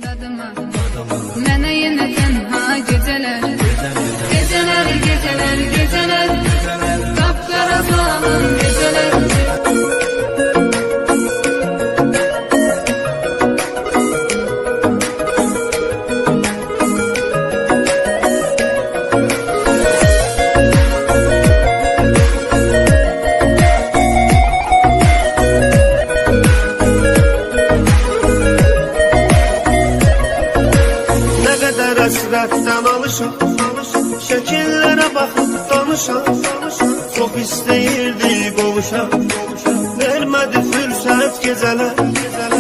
dadıma. Mənə yenə tənha gecələr, gecələr, gecələr, gecələr, qapqara salın gecələr. Həsrətdən alışam, şəkillərə baxıb danışam. Çox istəyirdi qovuşam, vermədi fürsət gecələr.